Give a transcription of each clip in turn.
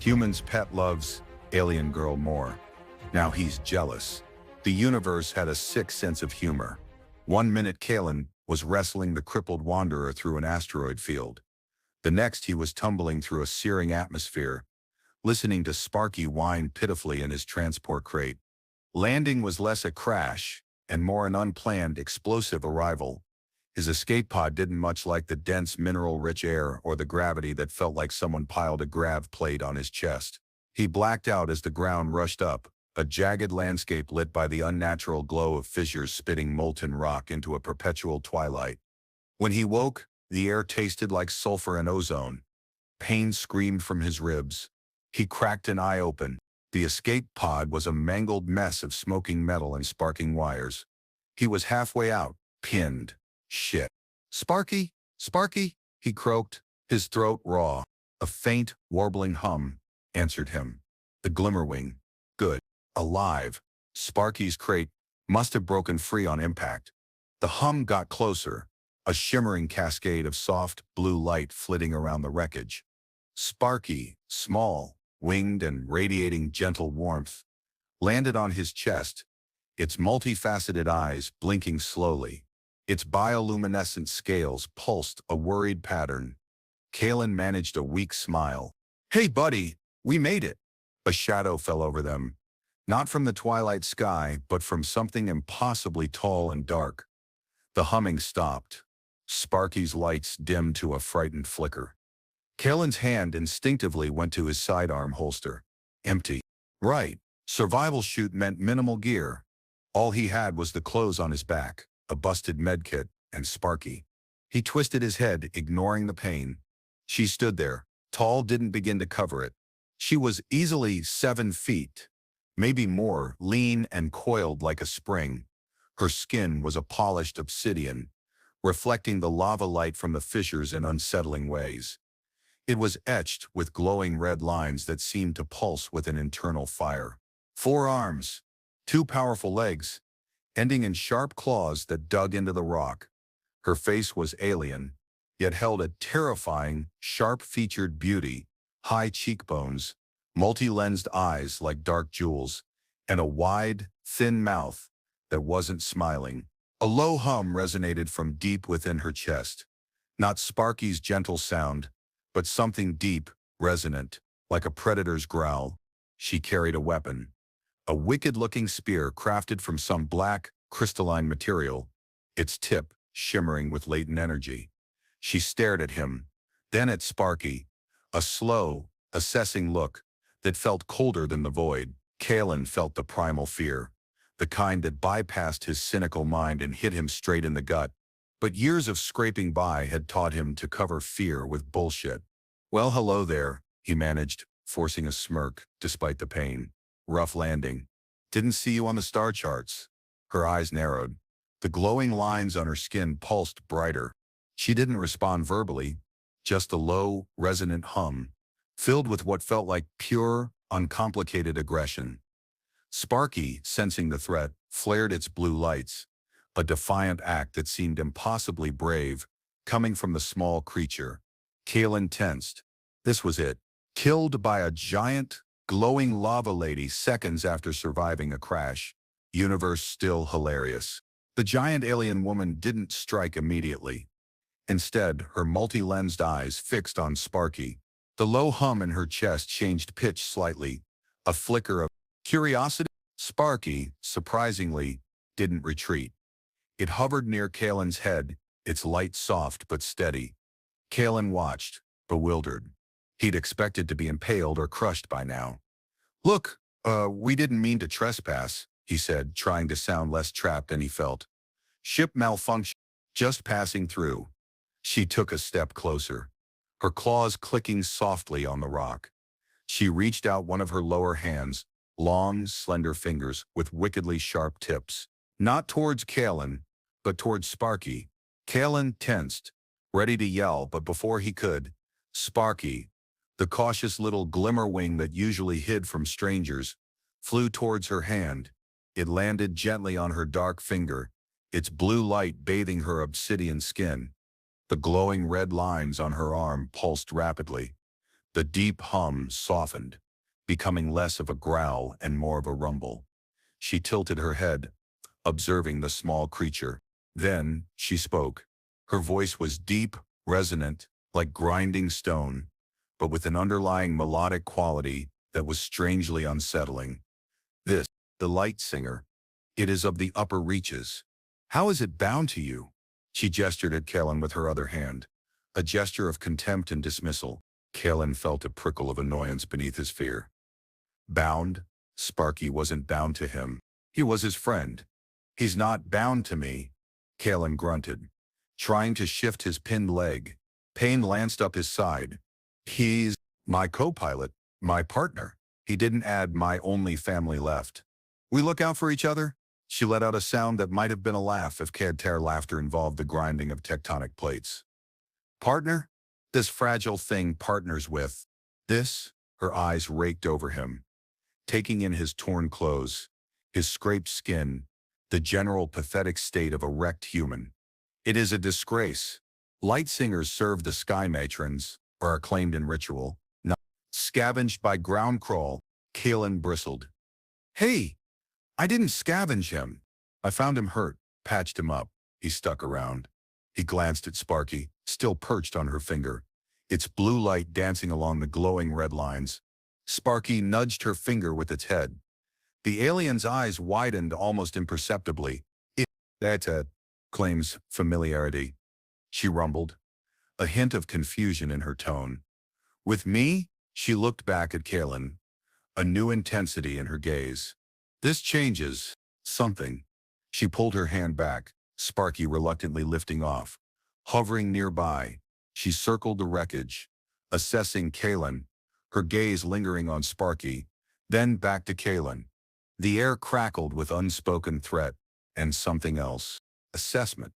Human's pet loves alien girl more. Now he's jealous. The universe had a sick sense of humor. One minute Kalen was wrestling the crippled wanderer through an asteroid field. The next he was tumbling through a searing atmosphere, listening to Sparky whine pitifully in his transport crate. Landing was less a crash and more an unplanned, explosive arrival. His escape pod didn't much like the dense, mineral-rich air or the gravity that felt like someone piled a grav plate on his chest. He blacked out as the ground rushed up, a jagged landscape lit by the unnatural glow of fissures spitting molten rock into a perpetual twilight. When he woke, the air tasted like sulfur and ozone. Pain screamed from his ribs. He cracked an eye open. The escape pod was a mangled mess of smoking metal and sparking wires. He was halfway out, pinned. Shit. Sparky? Sparky? He croaked, his throat raw. A faint, warbling hum answered him. The glimmerwing. Good. Alive. Sparky's crate must have broken free on impact. The hum got closer, a shimmering cascade of soft, blue light flitting around the wreckage. Sparky, small, winged and radiating gentle warmth, landed on his chest, its multifaceted eyes blinking slowly. Its bioluminescent scales pulsed a worried pattern. Kalen managed a weak smile. "Hey, buddy, we made it." A shadow fell over them, not from the twilight sky, but from something impossibly tall and dark. The humming stopped. Sparky's lights dimmed to a frightened flicker. Kalen's hand instinctively went to his sidearm holster. Empty. Right. Survival chute meant minimal gear. All he had was the clothes on his back, a busted medkit, and Sparky. He twisted his head, ignoring the pain. She stood there. Tall didn't begin to cover it. She was easily 7 feet, maybe more, lean and coiled like a spring. Her skin was a polished obsidian, reflecting the lava light from the fissures in unsettling ways. It was etched with glowing red lines that seemed to pulse with an internal fire. 4 arms, 2 powerful legs, ending in sharp claws that dug into the rock. Her face was alien, yet held a terrifying, sharp-featured beauty, high cheekbones, multi-lensed eyes like dark jewels, and a wide, thin mouth that wasn't smiling. A low hum resonated from deep within her chest. Not Sparky's gentle sound, but something deep, resonant, like a predator's growl. She carried a weapon. A wicked-looking spear crafted from some black, crystalline material, its tip shimmering with latent energy. She stared at him, then at Sparky, a slow, assessing look that felt colder than the void. Kalen felt the primal fear, the kind that bypassed his cynical mind and hit him straight in the gut. But years of scraping by had taught him to cover fear with bullshit. "Well, hello there," he managed, forcing a smirk despite the pain. "Rough landing. Didn't see you on the star charts." Her eyes narrowed. The glowing lines on her skin pulsed brighter. She didn't respond verbally, just a low, resonant hum, filled with what felt like pure, uncomplicated aggression. Sparky, sensing the threat, flared its blue lights, a defiant act that seemed impossibly brave, coming from the small creature. Kalen tensed. This was it. Killed by a giant, glowing lava lady seconds after surviving a crash. Universe still hilarious. The giant alien woman didn't strike immediately. Instead, her multi-lensed eyes fixed on Sparky. The low hum in her chest changed pitch slightly, a flicker of curiosity. Sparky, surprisingly, didn't retreat. It hovered near Kalen's head, its light soft but steady. Kalen watched, bewildered. He'd expected to be impaled or crushed by now. "Look, we didn't mean to trespass," he said, trying to sound less trapped than he felt. "Ship malfunction. Just passing through." She took a step closer, her claws clicking softly on the rock. She reached out one of her lower hands, long, slender fingers with wickedly sharp tips. Not towards Kalen, but towards Sparky. Kalen tensed, ready to yell, but before he could, Sparky, the cautious little glimmer wing that usually hid from strangers, flew towards her hand. It landed gently on her dark finger, its blue light bathing her obsidian skin. The glowing red lines on her arm pulsed rapidly. The deep hum softened, becoming less of a growl and more of a rumble. She tilted her head, observing the small creature. Then she spoke. Her voice was deep, resonant, like grinding stone, but with an underlying melodic quality that was strangely unsettling. This, the light singer. It is of the upper reaches. How is it bound to you? She gestured at Kalen with her other hand, a gesture of contempt and dismissal. Kalen felt a prickle of annoyance beneath his fear. Bound? Sparky wasn't bound to him. He was his friend. He's not bound to me, Kalen grunted, trying to shift his pinned leg. Pain lanced up his side. He's my co-pilot, my partner. He didn't add my only family left. We look out for each other? She let out a sound that might have been a laugh if Cadter laughter involved the grinding of tectonic plates. Partner? This fragile thing partners with. This? Her eyes raked over him, taking in his torn clothes, his scraped skin, the general pathetic state of a wrecked human. It is a disgrace. Light singers serve the sky matrons, or are claimed in ritual, not scavenged by ground crawl. Kalen bristled. Hey, I didn't scavenge him. I found him hurt, patched him up. He stuck around. He glanced at Sparky, still perched on her finger, its blue light dancing along the glowing red lines. Sparky nudged her finger with its head. The alien's eyes widened almost imperceptibly. That claims familiarity, she rumbled, a hint of confusion in her tone. With me? She looked back at Kalen, a new intensity in her gaze. This changes something. She pulled her hand back, Sparky reluctantly lifting off. Hovering nearby, she circled the wreckage, assessing Kalen, her gaze lingering on Sparky, then back to Kalen. The air crackled with unspoken threat and something else. Assessment.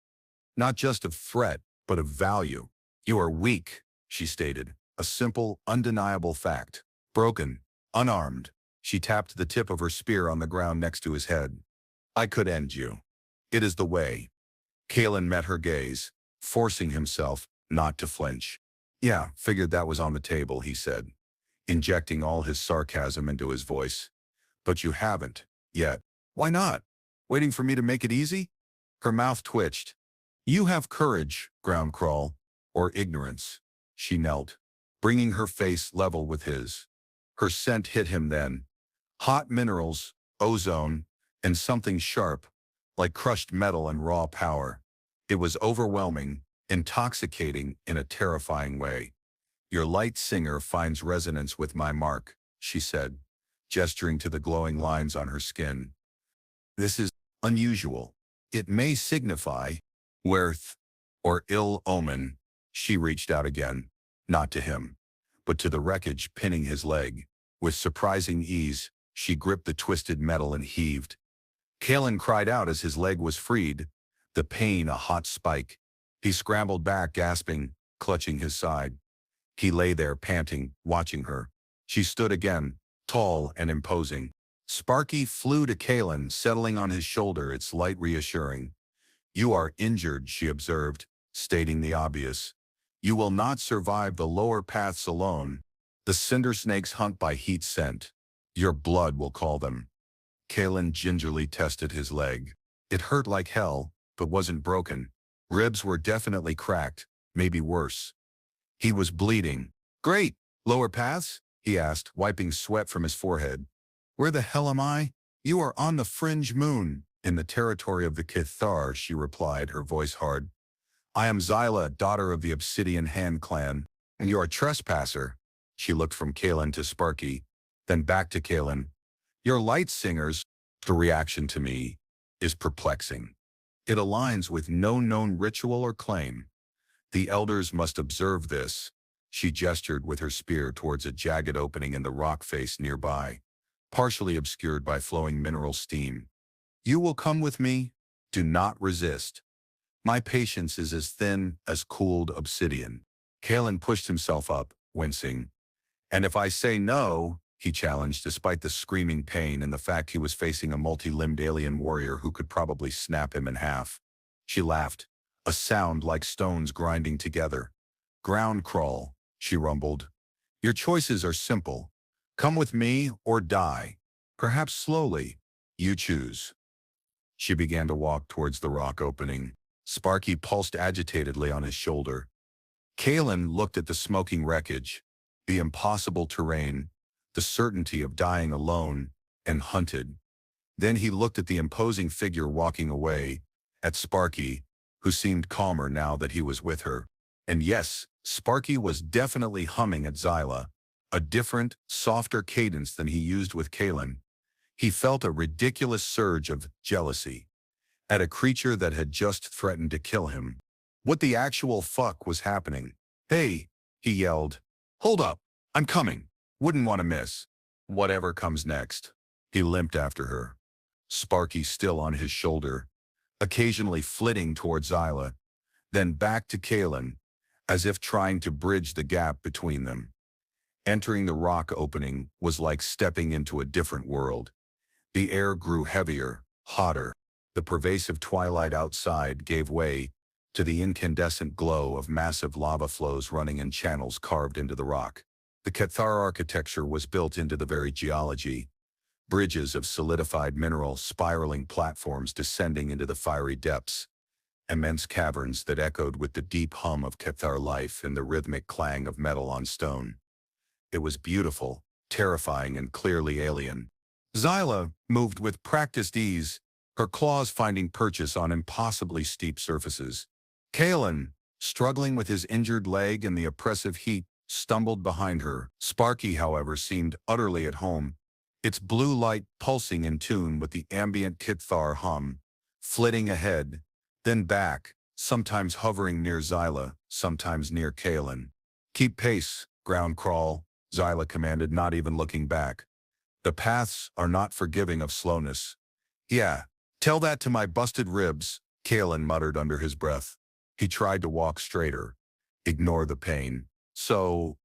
Not just of threat, but of value. You are weak, she stated, a simple, undeniable fact. Broken, unarmed. She tapped the tip of her spear on the ground next to his head. I could end you. It is the way. Kalen met her gaze, forcing himself not to flinch. Yeah, figured that was on the table, he said, injecting all his sarcasm into his voice. But you haven't, yet. Why not? Waiting for me to make it easy? Her mouth twitched. You have courage, ground crawl, or ignorance. She knelt, bringing her face level with his. Her scent hit him then. Hot minerals, ozone, and something sharp, like crushed metal and raw power. It was overwhelming, intoxicating in a terrifying way. Your light singer finds resonance with my mark, she said, gesturing to the glowing lines on her skin. This is unusual. It may signify worth or ill omen. She reached out again, not to him, but to the wreckage pinning his leg. With surprising ease, she gripped the twisted metal and heaved. Kalen cried out as his leg was freed, the pain a hot spike. He scrambled back, gasping, clutching his side. He lay there panting, watching her. She stood again, tall and imposing. Sparky flew to Kalen, settling on his shoulder, its light reassuring. You are injured, she observed, stating the obvious. You will not survive the lower paths alone. The cinder snakes hunt by heat scent. Your blood will call them. Kalen gingerly tested his leg. It hurt like hell, but wasn't broken. Ribs were definitely cracked, maybe worse. He was bleeding. Great. Lower paths? He asked, wiping sweat from his forehead. Where the hell am I? You are on the fringe moon. In the territory of the Kithar, she replied, her voice hard. I am Xyla, daughter of the Obsidian Hand clan, and you are a trespasser. She looked from Kalen to Sparky, then back to Kalen. Your light singers, the reaction to me, is perplexing. It aligns with no known ritual or claim. The elders must observe this. She gestured with her spear towards a jagged opening in the rock face nearby, partially obscured by flowing mineral steam. You will come with me. Do not resist. My patience is as thin as cooled obsidian. Kalen pushed himself up, wincing. And if I say no, he challenged, despite the screaming pain and the fact he was facing a multi-limbed alien warrior who could probably snap him in half. She laughed, a sound like stones grinding together. Ground crawl, she rumbled. Your choices are simple. Come with me or die. Perhaps slowly. You choose. She began to walk towards the rock opening. Sparky pulsed agitatedly on his shoulder. Kalen looked at the smoking wreckage, the impossible terrain, the certainty of dying alone and hunted. Then he looked at the imposing figure walking away, at Sparky, who seemed calmer now that he was with her. And yes, Sparky was definitely humming at Zyla, a different, softer cadence than he used with Kalen. He felt a ridiculous surge of jealousy at a creature that had just threatened to kill him. What the actual fuck was happening? Hey, he yelled. Hold up, I'm coming. Wouldn't want to miss. Whatever comes next. He limped after her. Sparky still on his shoulder, occasionally flitting towards Zyla, then back to Kalen, as if trying to bridge the gap between them. Entering the rock opening was like stepping into a different world. The air grew heavier, hotter. The pervasive twilight outside gave way to the incandescent glow of massive lava flows running in channels carved into the rock. The Cathar architecture was built into the very geology. Bridges of solidified mineral, spiraling platforms descending into the fiery depths. Immense caverns that echoed with the deep hum of Cathar life and the rhythmic clang of metal on stone. It was beautiful, terrifying, and clearly alien. Zyla moved with practiced ease, her claws finding purchase on impossibly steep surfaces. Kalen, struggling with his injured leg in the oppressive heat, stumbled behind her. Sparky, however, seemed utterly at home, its blue light pulsing in tune with the ambient Cathar hum, flitting ahead, then back, sometimes hovering near Zyla, sometimes near Kalen. Keep pace, ground crawl, Zyla commanded, not even looking back. The paths are not forgiving of slowness. Yeah, tell that to my busted ribs, Kalen muttered under his breath. He tried to walk straighter. Ignore the pain. So,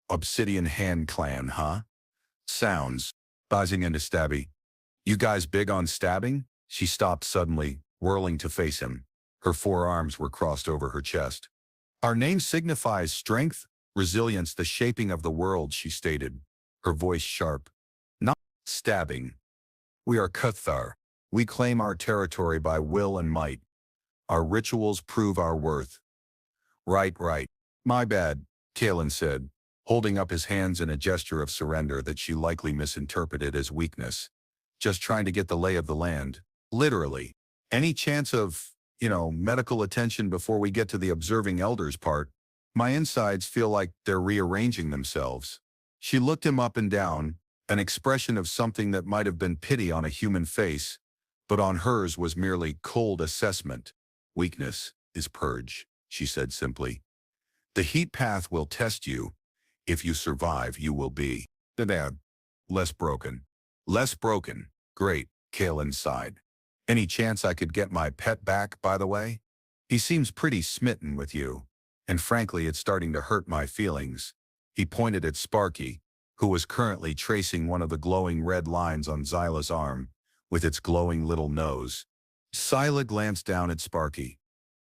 obsidian hand clan, huh? Sounds. Buzzing into Stabby. You guys big on stabbing? She stopped suddenly, whirling to face him. Her forearms were crossed over her chest. Our name signifies strength, resilience, the shaping of the world, she stated, her voice sharp. Not stabbing. We are Cathar. We claim our territory by will and might. Our rituals prove our worth. Right. My bad, Kalen said, holding up his hands in a gesture of surrender that she likely misinterpreted as weakness. Just trying to get the lay of the land. Literally. Any chance of, medical attention before we get to the observing elders part? My insides feel like they're rearranging themselves. She looked him up and down, an expression of something that might have been pity on a human face, but on hers was merely cold assessment. Weakness is purge, she said simply. The heat path will test you. If you survive, you will be less broken. Less broken. Great, Kalen sighed. Any chance I could get my pet back, by the way? He seems pretty smitten with you. And frankly, it's starting to hurt my feelings. He pointed at Sparky, who was currently tracing one of the glowing red lines on Zyla's arm, with its glowing little nose. Zyla glanced down at Sparky.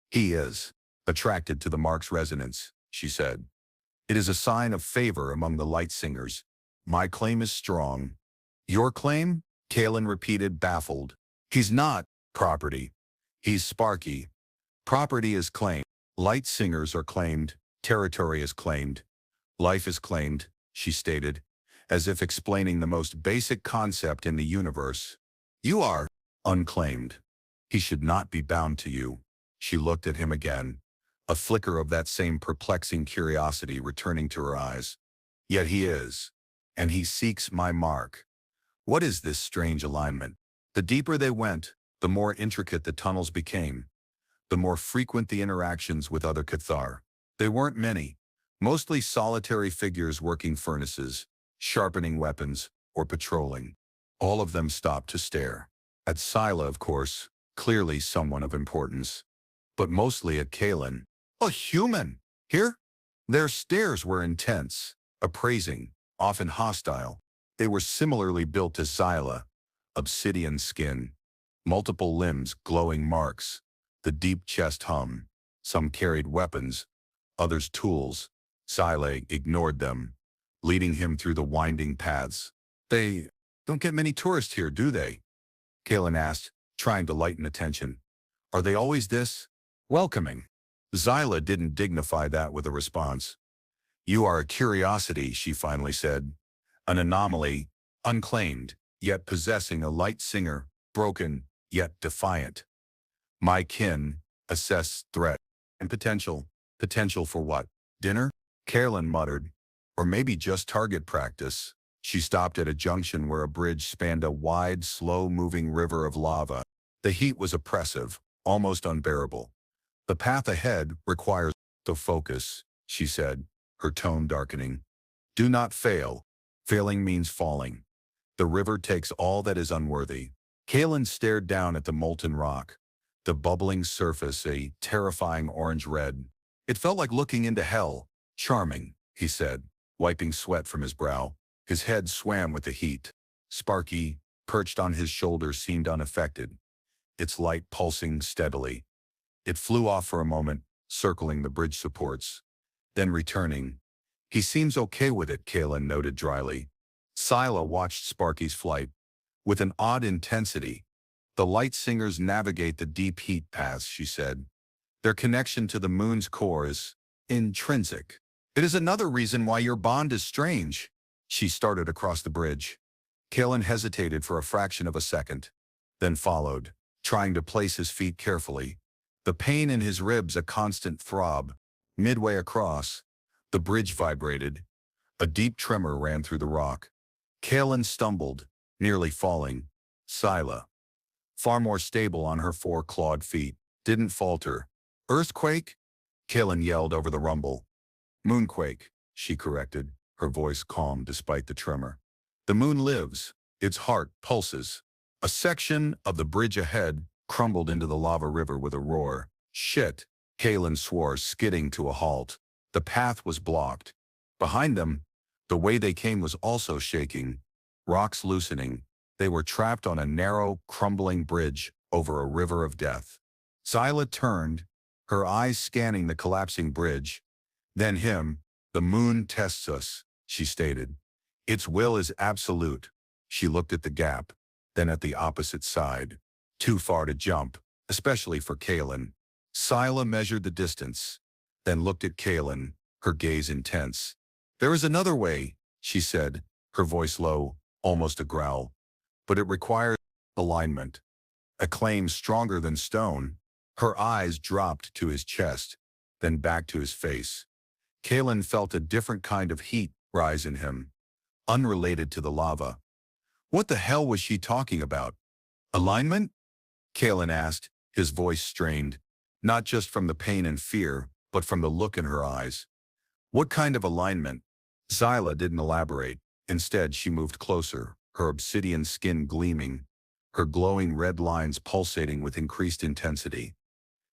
He is attracted to the mark's resonance, she said. It is a sign of favor among the light singers. My claim is strong. Your claim? Kalen repeated, baffled. He's not property. He's Sparky. Property is claimed. Light singers are claimed. Territory is claimed. Life is claimed, she stated, as if explaining the most basic concept in the universe. You are unclaimed. He should not be bound to you. She looked at him again, a flicker of that same perplexing curiosity returning to her eyes. Yet he is, and he seeks my mark. What is this strange alignment? The deeper they went, the more intricate the tunnels became, the more frequent the interactions with other Cathar. They weren't many, mostly solitary figures working furnaces, sharpening weapons, or patrolling. All of them stopped to stare. At Zyla, of course, clearly someone of importance. But mostly at Kalen. A human! Here? Their stares were intense, appraising, often hostile. They were similarly built to Zyla, obsidian skin, multiple limbs, glowing marks, the deep chest hum. Some carried weapons, others tools, Sile ignored them, leading him through the winding paths. They don't get many tourists here, do they? Kalen asked, trying to lighten the tension. Are they always this welcoming? Zyla didn't dignify that with a response. You are a curiosity, she finally said. An anomaly, unclaimed, yet possessing a light singer, broken, yet defiant. My kin assess threat and potential. Potential for what? Dinner? Carolyn muttered. Or maybe just target practice. She stopped at a junction where a bridge spanned a wide, slow-moving river of lava. The heat was oppressive, almost unbearable. The path ahead requires the focus, she said, her tone darkening. Do not fail. Failing means falling. The river takes all that is unworthy. Kalen stared down at the molten rock, the bubbling surface a terrifying orange-red. It felt like looking into hell. Charming, he said, wiping sweat from his brow. His head swam with the heat. Sparky, perched on his shoulder, seemed unaffected, its light pulsing steadily. It flew off for a moment, circling the bridge supports, then returning. He seems okay with it, Kalen noted dryly. Sila watched Sparky's flight with an odd intensity. The light singers navigate the deep heat paths, she said. Their connection to the moon's core is intrinsic. It is another reason why your bond is strange. She started across the bridge. Kalen hesitated for a fraction of a second, then followed, trying to place his feet carefully. The pain in his ribs a constant throb. Midway across, the bridge vibrated. A deep tremor ran through the rock. Kalen stumbled, nearly falling. Sila, far more stable on her four clawed feet, didn't falter. Earthquake? Kalen yelled over the rumble. Moonquake, she corrected, her voice calm despite the tremor. The moon lives. Its heart pulses. A section of the bridge ahead crumbled into the lava river with a roar. Shit, Kalen swore, skidding to a halt. The path was blocked. Behind them, the way they came was also shaking. Rocks loosening. They were trapped on a narrow, crumbling bridge over a river of death. Zyla turned, her eyes scanning the collapsing bridge. Then him. The moon tests us, she stated. Its will is absolute. She looked at the gap, then at the opposite side. Too far to jump, especially for Kalen. Sila measured the distance, then looked at Kalen, her gaze intense. There is another way, she said, her voice low, almost a growl. But it requires alignment. A claim stronger than stone. Her eyes dropped to his chest, then back to his face. Kalen felt a different kind of heat rise in him, unrelated to the lava. What the hell was she talking about? Alignment? Kalen asked, his voice strained, not just from the pain and fear, but from the look in her eyes. What kind of alignment? Zyla didn't elaborate. Instead, she moved closer, her obsidian skin gleaming, her glowing red lines pulsating with increased intensity.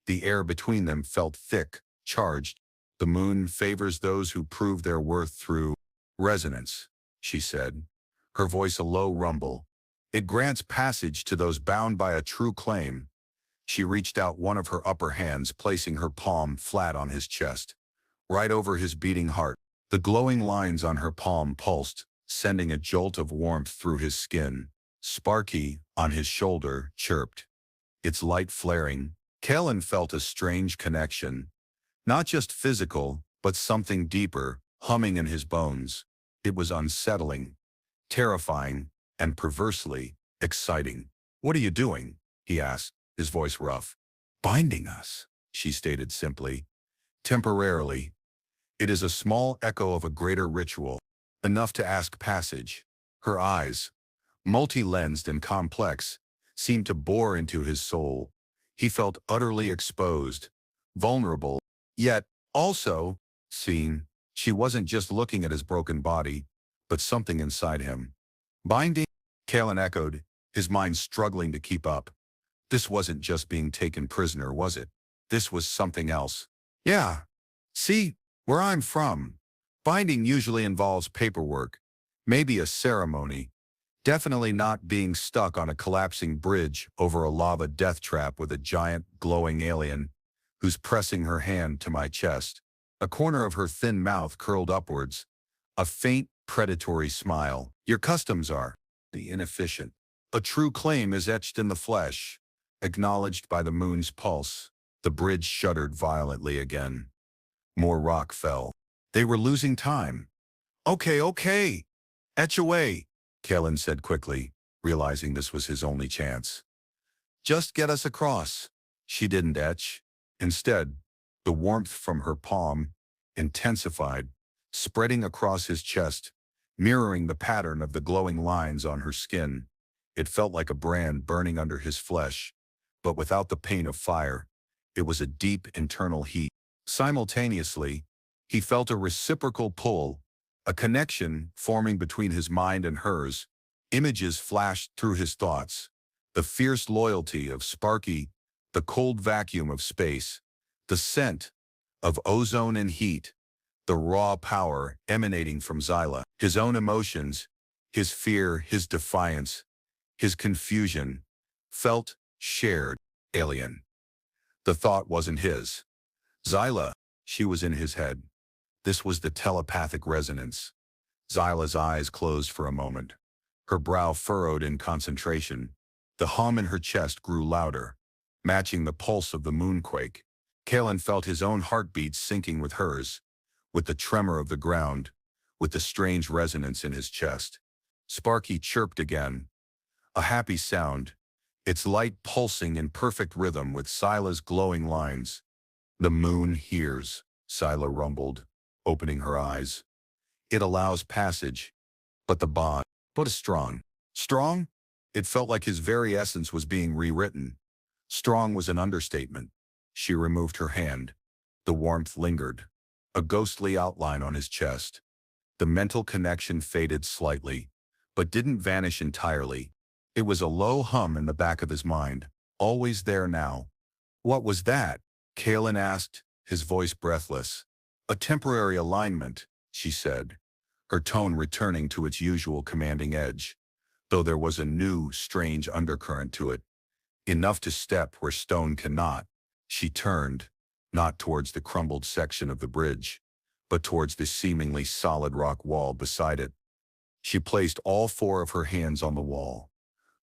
The air between them felt thick, charged. The moon favors those who prove their worth through resonance, she said, her voice a low rumble. It grants passage to those bound by a true claim. She reached out one of her upper hands, placing her palm flat on his chest, right over his beating heart. The glowing lines on her palm pulsed, sending a jolt of warmth through his skin. Sparky, on his shoulder, chirped. Its light flaring, Kalen felt a strange connection. Not just physical, but something deeper, humming in his bones. It was unsettling, terrifying, and perversely exciting. What are you doing? He asked, his voice rough. Binding us, she stated simply. Temporarily. It is a small echo of a greater ritual, enough to ask passage. Her eyes, multi-lensed and complex, seemed to bore into his soul. He felt utterly exposed, vulnerable, yet also seen. She wasn't just looking at his broken body, but something inside him. Binding? Kalen echoed, his mind struggling to keep up. This wasn't just being taken prisoner, was it? This was something else. Yeah. See, where I'm from, binding usually involves paperwork, maybe a ceremony. Definitely not being stuck on a collapsing bridge over a lava death trap with a giant, glowing alien who's pressing her hand to my chest. A corner of her thin mouth curled upwards, a faint, predatory smile. Your customs are the inefficient. A true claim is etched in the flesh, acknowledged by the moon's pulse. The bridge shuddered violently again. More rock fell. They were losing time. Okay, okay. Etch away, Kalen said quickly, realizing this was his only chance. Just get us across. She didn't etch. Instead, the warmth from her palm intensified, spreading across his chest, mirroring the pattern of the glowing lines on her skin. It felt like a brand burning under his flesh, but without the pain of fire. It was a deep internal heat. Simultaneously, he felt a reciprocal pull, a connection forming between his mind and hers. Images flashed through his thoughts. The fierce loyalty of Sparky, the cold vacuum of space, the scent of ozone and heat, the raw power emanating from Zyla, his own emotions, his fear, his defiance, his confusion, felt shared, alien. The thought wasn't his. Zyla, she was in his head. This was the telepathic resonance. Zyla's eyes closed for a moment. Her brow furrowed in concentration. The hum in her chest grew louder, matching the pulse of the moonquake. Kalen felt his own heartbeat syncing with hers, with the tremor of the ground, with the strange resonance in his chest. Sparky chirped again, a happy sound, its light pulsing in perfect rhythm with Sila's glowing lines. The moon hears, Sila rumbled, opening her eyes. It allows passage, but the bond, but is strong. Strong? It felt like his very essence was being rewritten. Strong was an understatement. She removed her hand. The warmth lingered, a ghostly outline on his chest. The mental connection faded slightly, but didn't vanish entirely. It was a low hum in the back of his mind, always there now. What was that? Kalen asked, his voice breathless. A temporary alignment, she said, her tone returning to its usual commanding edge, though there was a new, strange undercurrent to it. Enough to step where stone cannot. She turned, not towards the crumbled section of the bridge, but towards the seemingly solid rock wall beside it. She placed all four of her hands on the wall.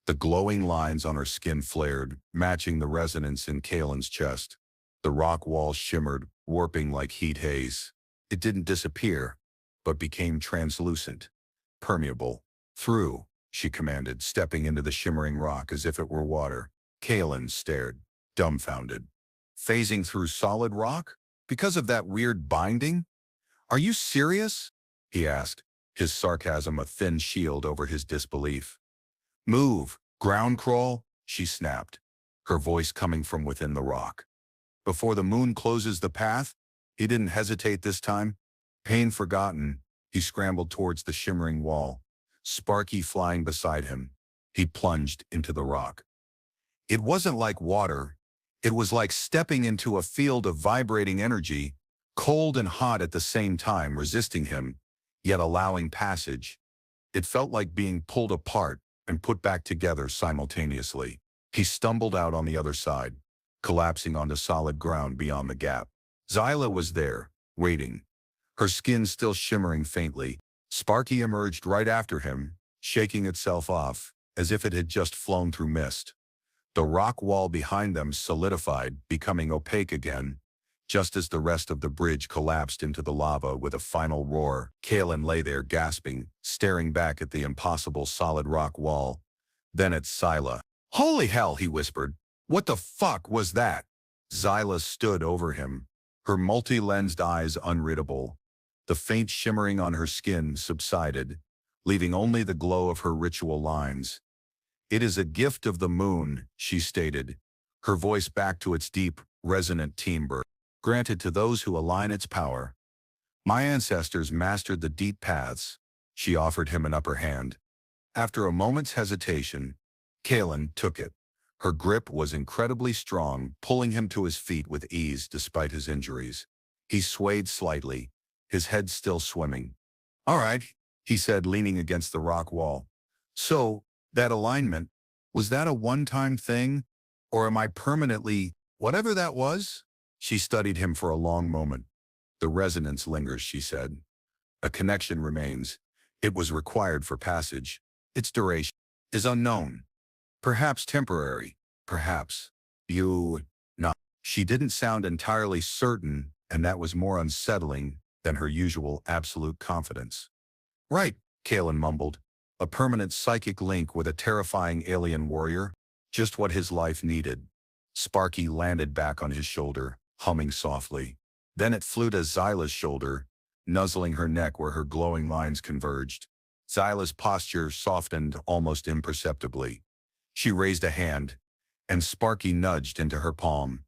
The glowing lines on her skin flared, matching the resonance in Kalen's chest. The rock wall shimmered, warping like heat haze. It didn't disappear, but became translucent, permeable. Through, she commanded, stepping into the shimmering rock as if it were water. Kalen stared, dumbfounded. Phasing through solid rock? Because of that weird binding? Are you serious? He asked, his sarcasm a thin shield over his disbelief. Move, ground crawl, she snapped, her voice coming from within the rock. Before the moon closes the path, he didn't hesitate this time. Pain forgotten, he scrambled towards the shimmering wall, Sparky flying beside him. He plunged into the rock. It wasn't like water. It was like stepping into a field of vibrating energy, cold and hot at the same time, resisting him, yet allowing passage. It felt like being pulled apart and put back together simultaneously. He stumbled out on the other side, collapsing onto solid ground beyond the gap. Zyla was there, waiting, her skin still shimmering faintly. Sparky emerged right after him, shaking itself off, as if it had just flown through mist. The rock wall behind them solidified, becoming opaque again, just as the rest of the bridge collapsed into the lava with a final roar. Kalen lay there gasping, staring back at the impossible solid rock wall, then at Zyla. Holy hell, he whispered. What the fuck was that? Zyla stood over him, her multi-lensed eyes unreadable. The faint shimmering on her skin subsided, leaving only the glow of her ritual lines. It is a gift of the moon, she stated, her voice back to its deep, resonant timbre, granted to those who align its power. My ancestors mastered the deep paths. She offered him an upper hand. After a moment's hesitation, Kalen took it. Her grip was incredibly strong, pulling him to his feet with ease despite his injuries. He swayed slightly, his head still swimming. All right, he said, leaning against the rock wall. So, that alignment, was that a one-time thing? Or am I permanently, whatever that was? She studied him for a long moment. The resonance lingers, she said. A connection remains. It was required for passage. Its duration is unknown. Perhaps temporary. Perhaps. You... not. She didn't sound entirely certain, and that was more unsettling than her usual absolute confidence. Right, Kalen mumbled. A permanent psychic link with a terrifying alien warrior. Just what his life needed. Sparky landed back on his shoulder, humming softly. Then it flew to Xyla's shoulder, nuzzling her neck where her glowing lines converged. Xyla's posture softened almost imperceptibly. She raised a hand, and Sparky nudged into her palm.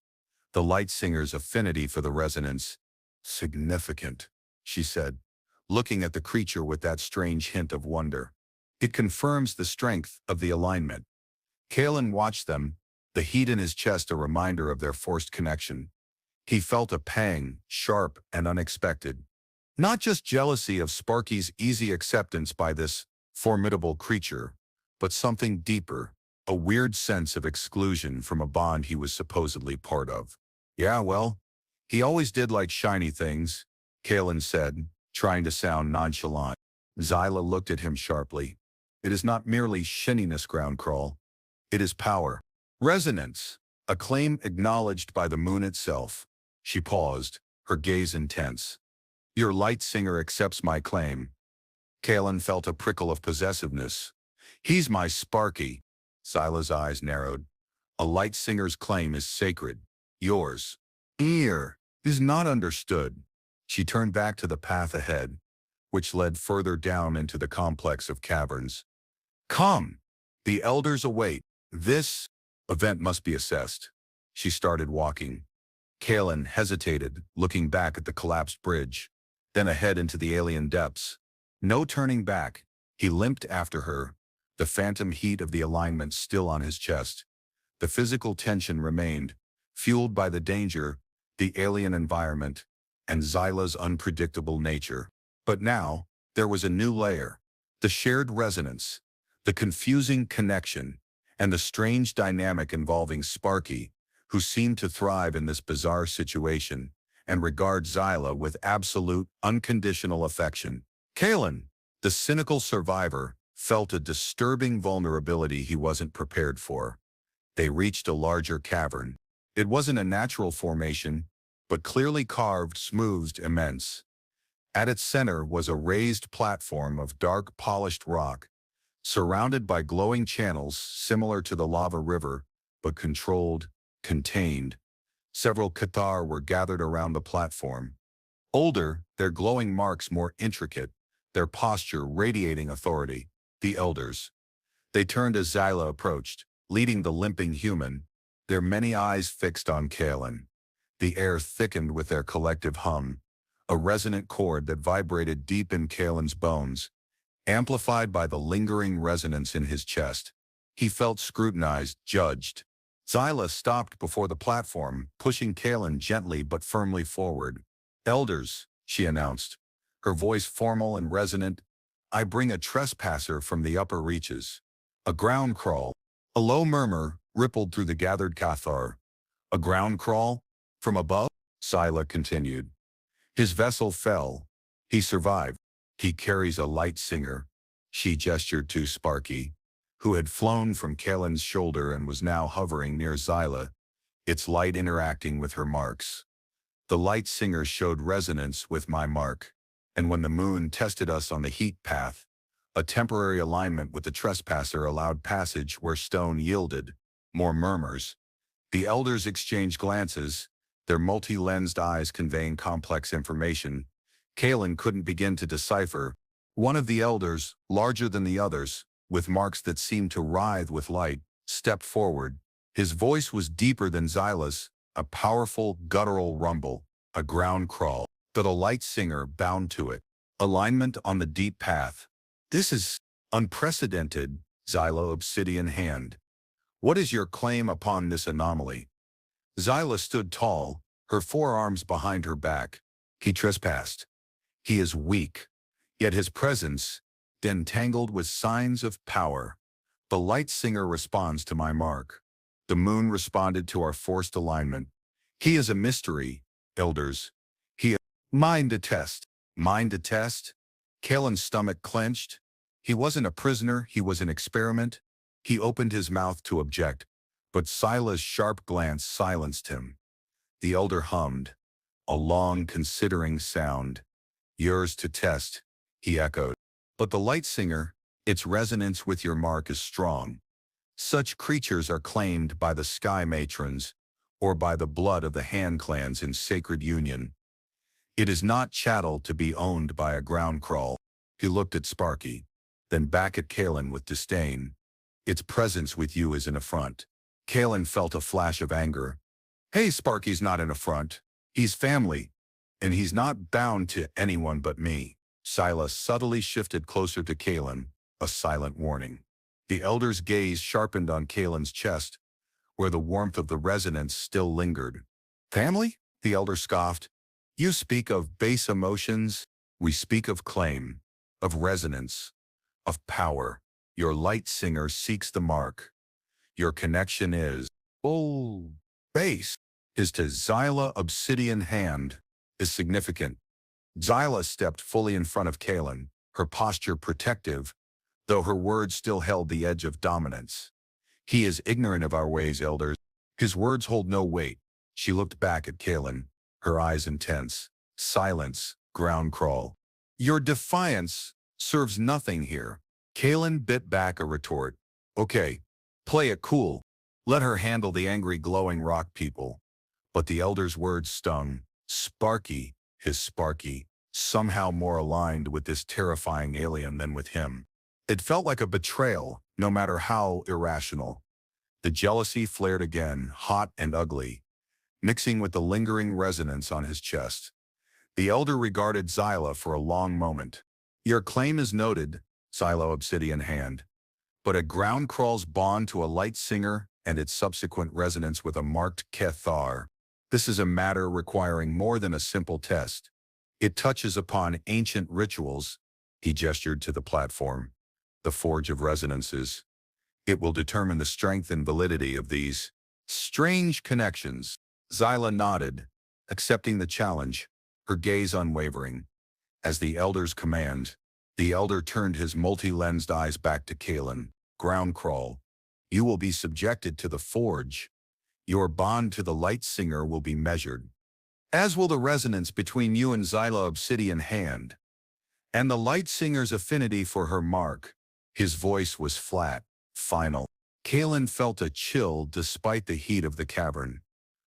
The light singer's affinity for the resonance. Significant, she said, looking at the creature with that strange hint of wonder. It confirms the strength of the alignment. Kalen watched them, the heat in his chest a reminder of their forced connection. He felt a pang, sharp and unexpected. Not just jealousy of Sparky's easy acceptance by this formidable creature, but something deeper, a weird sense of exclusion from a bond he was supposedly part of. Yeah, well, he always did like shiny things, Kalen said, trying to sound nonchalant. Xyla looked at him sharply. It is not merely shininess, Groundcrawl. It is power. Resonance, a claim acknowledged by the moon itself. She paused, her gaze intense. Your light singer accepts my claim. Kalen felt a prickle of possessiveness. He's my Sparky. Xyla's eyes narrowed. A light singer's claim is sacred. Yours. Ear is not understood. She turned back to the path ahead, which led further down into the complex of caverns. Come. The elders await. This event must be assessed. She started walking. Kalen hesitated, looking back at the collapsed bridge, then ahead into the alien depths. No turning back. He limped after her, the phantom heat of the alignment still on his chest. The physical tension remained, fueled by the danger, the alien environment, and Xyla's unpredictable nature. But now, there was a new layer. The shared resonance, the confusing connection, and the strange dynamic involving Sparky, who seemed to thrive in this bizarre situation and regard Xyla with absolute, unconditional affection. Kalen, the cynical survivor, felt a disturbing vulnerability he wasn't prepared for. They reached a larger cavern. It wasn't a natural formation, but clearly carved, smoothed, immense. At its center was a raised platform of dark, polished rock, surrounded by glowing channels similar to the lava river, but controlled, contained. Several Cathar were gathered around the platform. Older, their glowing marks more intricate, their posture radiating authority. The elders. They turned as Xyla approached, leading the limping human, their many eyes fixed on Kalen. The air thickened with their collective hum, a resonant chord that vibrated deep in Kalen's bones, amplified by the lingering resonance in his chest. He felt scrutinized, judged. Xyla stopped before the platform, pushing Kalen gently but firmly forward. Elders, she announced, her voice formal and resonant. I bring a trespasser from the upper reaches. A ground crawl. A low murmur rippled through the gathered Cathar. A ground crawl? From above? Xyla continued. His vessel fell. He survived. He carries a light singer. She gestured to Sparky, who had flown from Kalen's shoulder and was now hovering near Xyla, its light interacting with her marks. The light singer showed resonance with my mark, and when the moon tested us on the heat path, a temporary alignment with the trespasser allowed passage where stone yielded. More murmurs. The elders exchanged glances, their multi-lensed eyes conveying complex information. Kalen couldn't begin to decipher. One of the elders, larger than the others, with marks that seemed to writhe with light, stepped forward. His voice was deeper than Xyla's, a powerful, guttural rumble, a ground crawl, but a light singer bound to it. Alignment on the deep path. This is unprecedented, Xyla, obsidian hand. What is your claim upon this anomaly? Xyla stood tall, her forearms behind her back. He trespassed. He is weak, yet his presence, then tangled with signs of power. The light singer responds to my mark. The moon responded to our forced alignment. He is a mystery, elders. He Mind a test. Mind a test? Kalen's stomach clenched. He wasn't a prisoner, he was an experiment. He opened his mouth to object, but Sila's sharp glance silenced him. The elder hummed, a long, considering sound. Yours to test, he echoed. But the light singer, its resonance with your mark is strong. Such creatures are claimed by the sky matrons, or by the blood of the hand clans in sacred union. It is not chattel to be owned by a ground crawl. He looked at Sparky, then back at Kalen with disdain. Its presence with you is an affront. Kalen felt a flash of anger. Hey, Sparky's not an affront. He's family, and he's not bound to anyone but me. Silas subtly shifted closer to Kalen, a silent warning. The elder's gaze sharpened on Kalen's chest, where the warmth of the resonance still lingered. Family? The elder scoffed. You speak of base emotions, we speak of claim, of resonance, of power. Your light singer seeks the mark. Your connection is, oh, base, is to Xyla obsidian hand, is significant. Xyla stepped fully in front of Kalen, her posture protective, though her words still held the edge of dominance. He is ignorant of our ways, elders. His words hold no weight. She looked back at Kalen, her eyes intense. Silence, ground crawl. Your defiance serves nothing here. Kalen bit back a retort. Okay, play it cool. Let her handle the angry glowing rock people. But the elder's words stung. Sparky, his Sparky, somehow more aligned with this terrifying alien than with him. It felt like a betrayal, no matter how irrational. The jealousy flared again, hot and ugly, mixing with the lingering resonance on his chest. The elder regarded Xyla for a long moment. Your claim is noted, Xyla obsidian hand, but a ground crawl's bond to a light singer and its subsequent resonance with a marked Kethar. This is a matter requiring more than a simple test. It touches upon ancient rituals. He gestured to the platform, the forge of resonances. It will determine the strength and validity of these strange connections. Xyla nodded, accepting the challenge, her gaze unwavering. As the elder's command, the elder turned his multi-lensed eyes back to Kalen. Ground crawl. You will be subjected to the forge. Your bond to the light singer will be measured, as will the resonance between you and Xyla obsidian hand, and the light singer's affinity for her mark. His voice was flat, final. Kalen felt a chill despite the heat of the cavern.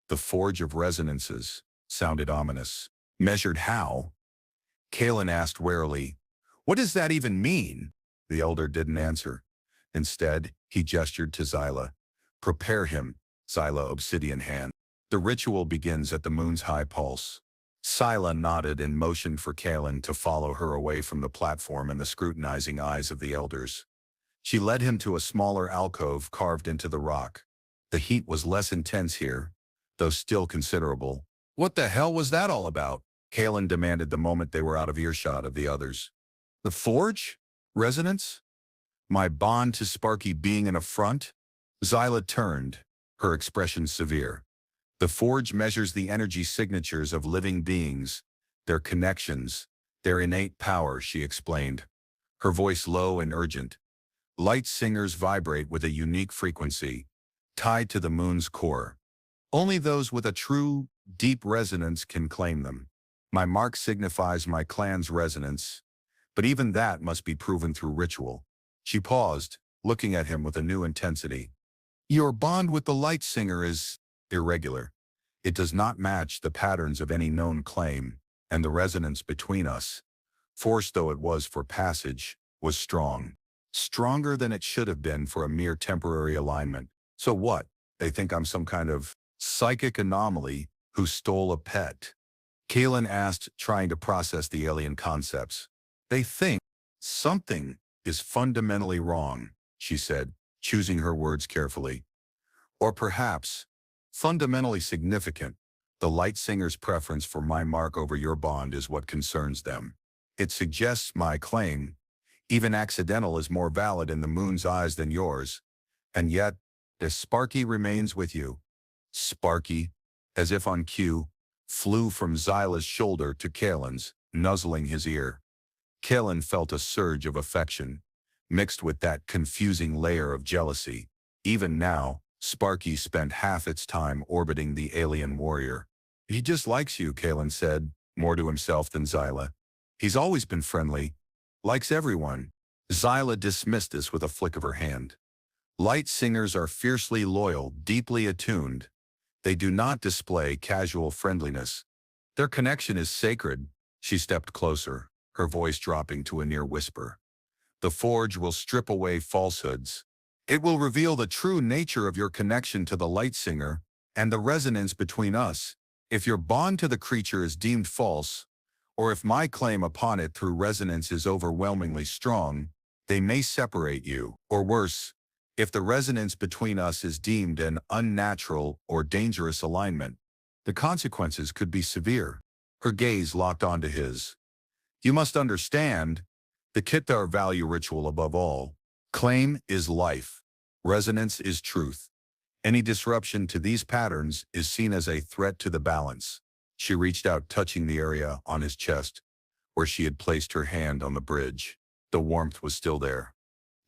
The forge of resonances sounded ominous. Measured how? Kalen asked warily. What does that even mean? The elder didn't answer. Instead, he gestured to Xyla. Prepare him, Xyla obsidian hand. The ritual begins at the moon's high pulse. Xyla nodded and motioned for Kalen to follow her away from the platform and the scrutinizing eyes of the elders. She led him to a smaller alcove carved into the rock. The heat was less intense here, though still considerable. What the hell was that all about? Kalen demanded the moment they were out of earshot of the others. The forge? Resonance? My bond to Sparky being an affront? Xyla turned, her expression severe. The forge measures the energy signatures of living beings, their connections, their innate power, she explained, her voice low and urgent. Light singers vibrate with a unique frequency, tied to the moon's core. Only those with a true, deep resonance can claim them. My mark signifies my clan's resonance, but even that must be proven through ritual. She paused, looking at him with a new intensity. Your bond with the light singer is irregular. It does not match the patterns of any known claim, and the resonance between us, forced though it was for passage, was strong. Stronger than it should have been for a mere temporary alignment. So what? They think I'm some kind of psychic anomaly who stole a pet? Kalen asked, trying to process the alien concepts. They think something is fundamentally wrong, she said, choosing her words carefully. Or perhaps, fundamentally significant. The light singer's preference for my mark over your bond is what concerns them. It suggests my claim, even accidental, is more valid in the moon's eyes than yours. And yet, the Sparky remains with you. Sparky, as if on cue, flew from Xyla's shoulder to Kalen's, nuzzling his ear. Kalen felt a surge of affection, mixed with that confusing layer of jealousy. Even now, Sparky spent half its time orbiting the alien warrior. "He just likes you," Kalen said, more to himself than Xyla. "He's always been friendly. Likes everyone." Xyla dismissed this with a flick of her hand. Light singers are fiercely loyal, deeply attuned. They do not display casual friendliness. Their connection is sacred. She stepped closer, her voice dropping to a near whisper. "The Forge will strip away falsehoods. It will reveal the true nature of your connection to the Light Singer and the resonance between us. If your bond to the creature is deemed false, or if my claim upon it through resonance is overwhelmingly strong, they may separate you, or worse, if the resonance between us is deemed an unnatural or dangerous alignment, the consequences could be severe." Her gaze locked onto his. "You must understand, the Kithar value ritual above all. Claim is life. Resonance is truth. Any disruption to these patterns is seen as a threat to the balance." She reached out, touching the area on his chest, where she had placed her hand on the bridge. The warmth was still there.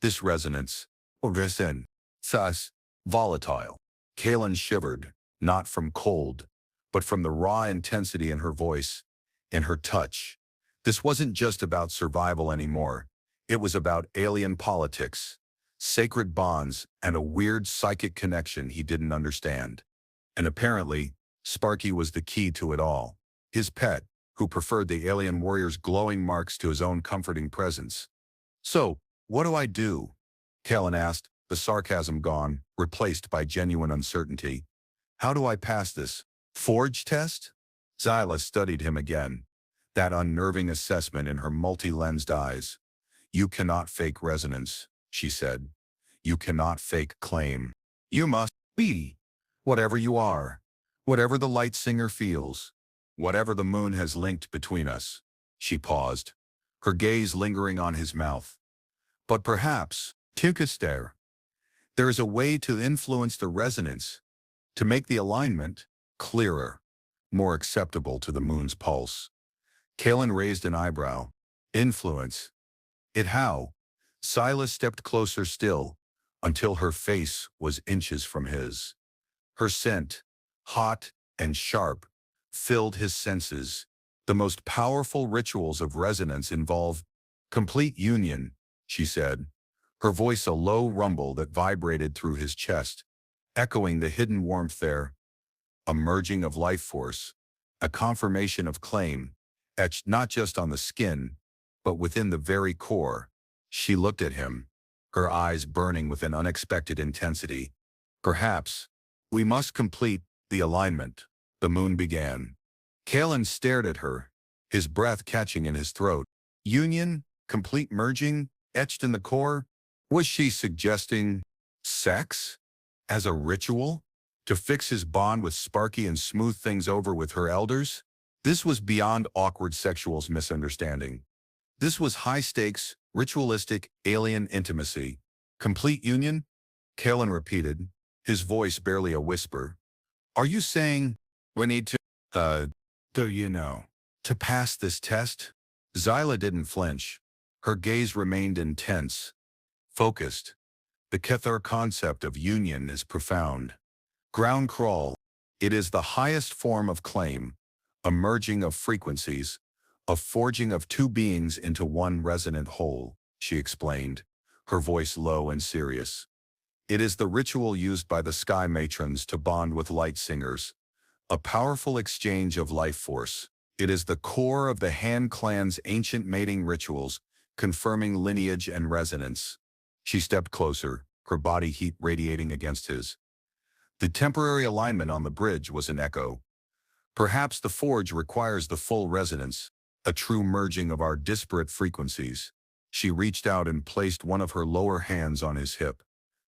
"This resonance, or resin, sus, volatile." Kalen shivered, not from cold, but from the raw intensity in her voice, in her touch. This wasn't just about survival anymore. It was about alien politics, sacred bonds, and a weird psychic connection he didn't understand. And apparently, Sparky was the key to it all. His pet, who preferred the alien warrior's glowing marks to his own comforting presence. "So, what do I do?" Kalen asked, the sarcasm gone, replaced by genuine uncertainty. "How do I pass this Forge test?" Xyla studied him again, that unnerving assessment in her multi-lensed eyes. "You cannot fake resonance," she said. "You cannot fake claim. You must be whatever you are, whatever the Light Singer feels, whatever the moon has linked between us." She paused, her gaze lingering on his mouth. "But perhaps, Tinkaster, there is a way to influence the resonance, to make the alignment clearer, more acceptable to the moon's pulse." Kalen raised an eyebrow. "Influence? It how?" Silas stepped closer still, until her face was inches from his. Her scent, hot and sharp, filled his senses. "The most powerful rituals of resonance involve complete union," she said, her voice a low rumble that vibrated through his chest, echoing the hidden warmth there. "A merging of life force, a confirmation of claim, etched not just on the skin, but within the very core." She looked at him, her eyes burning with an unexpected intensity. "Perhaps we must complete the alignment," the moon began. Kalen stared at her, his breath catching in his throat. Union, complete merging, etched in the core? Was she suggesting sex as a ritual? To fix his bond with Sparky and smooth things over with her elders? This was beyond awkward sexual's misunderstanding. This was high-stakes, ritualistic, alien intimacy. "Complete union?" Kalen repeated, his voice barely a whisper. "Are you saying we need to, to pass this test?" Xyla didn't flinch. Her gaze remained intense, focused. The Kethar concept of union is profound. Ground crawl. It is the highest form of claim, a merging of frequencies, a forging of two beings into one resonant whole, she explained, her voice low and serious. "It is the ritual used by the Sky Matrons to bond with Light Singers, a powerful exchange of life force. It is the core of the Han clan's ancient mating rituals, confirming lineage and resonance." She stepped closer, her body heat radiating against his. The temporary alignment on the bridge was an echo. "Perhaps the Forge requires the full resonance, a true merging of our disparate frequencies." She reached out and placed one of her lower hands on his hip,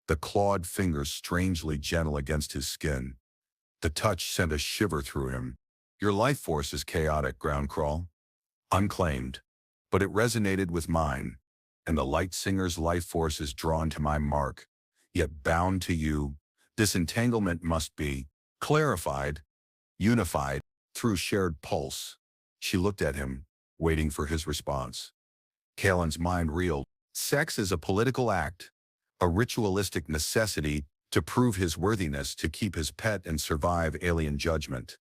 the clawed fingers strangely gentle against his skin. The touch sent a shiver through him. "Your life force is chaotic, ground crawl. Unclaimed. But it resonated with mine, and the Light Singer's life force is drawn to my mark, yet bound to you. This entanglement must be clarified, unified, through shared pulse. She looked at him, waiting for his response. Kalen's mind reeled. Sex is a political act, a ritualistic necessity to prove his worthiness, to keep his pet and survive alien judgment.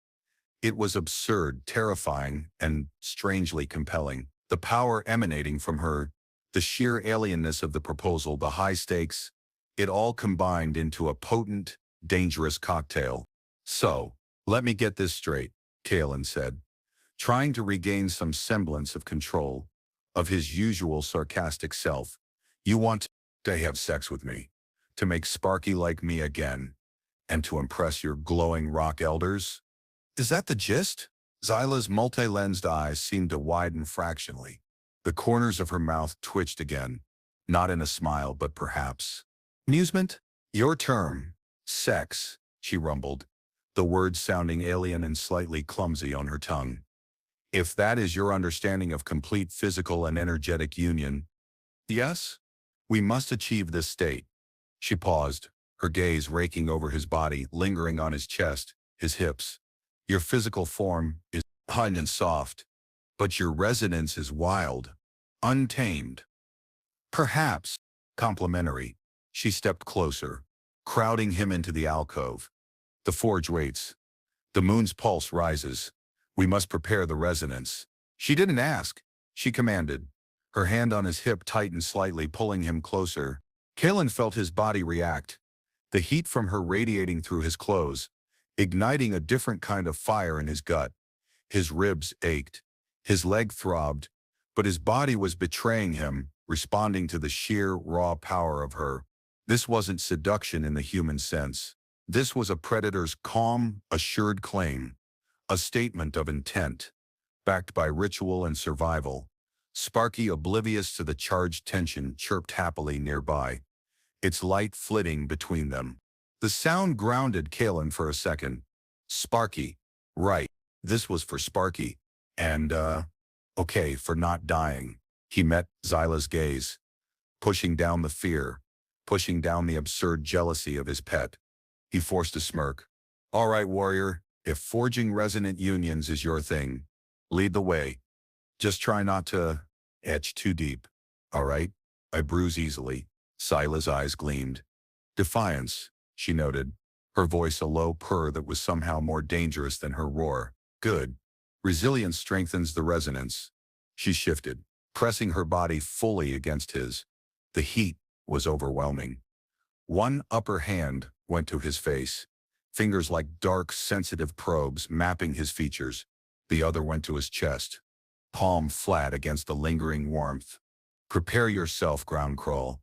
It was absurd, terrifying, and strangely compelling. The power emanating from her, the sheer alienness of the proposal, the high stakes, it all combined into a potent, dangerous cocktail. So, let me get this straight, Kalen said, trying to regain some semblance of control of his usual sarcastic self. You want to have sex with me, to make Sparky like me again, and to impress your glowing rock elders? Is that the gist? Zyla's multi-lensed eyes seemed to widen fractionally. The corners of her mouth twitched again, not in a smile but perhaps amusement? Your term, sex, she rumbled, the words sounding alien and slightly clumsy on her tongue. If that is your understanding of complete physical and energetic union, yes, we must achieve this state. She paused, her gaze raking over his body, lingering on his chest, his hips. Your physical form is fine and soft, but your resonance is wild, untamed. Perhaps complimentary. She stepped closer, crowding him into the alcove. The forge waits. The moon's pulse rises. We must prepare the resonance. She didn't ask. She commanded. Her hand on his hip tightened slightly, pulling him closer. Kalen felt his body react, the heat from her radiating through his clothes, igniting a different kind of fire in his gut. His ribs ached. His leg throbbed, but his body was betraying him, responding to the sheer, raw power of her. This wasn't seduction in the human sense. This was a predator's calm, assured claim, a statement of intent, backed by ritual and survival. Sparky, oblivious to the charged tension, chirped happily nearby, its light flitting between them. The sound grounded Kalen for a second. Sparky. Right. This was for Sparky. And, okay, for not dying. He met Zyla's gaze, pushing down the fear, pushing down the absurd jealousy of his pet. He forced a smirk. All right, warrior, if forging resonant unions is your thing, lead the way. Just try not to etch too deep. All right? I bruise easily. Zyla's eyes gleamed. Defiance, she noted, her voice a low purr that was somehow more dangerous than her roar. Good. Resilience strengthens the resonance. She shifted, pressing her body fully against his. The heat was overwhelming. One upper hand went to his face, fingers like dark, sensitive probes mapping his features. The other went to his chest, palm flat against the lingering warmth. Prepare yourself, ground crawl.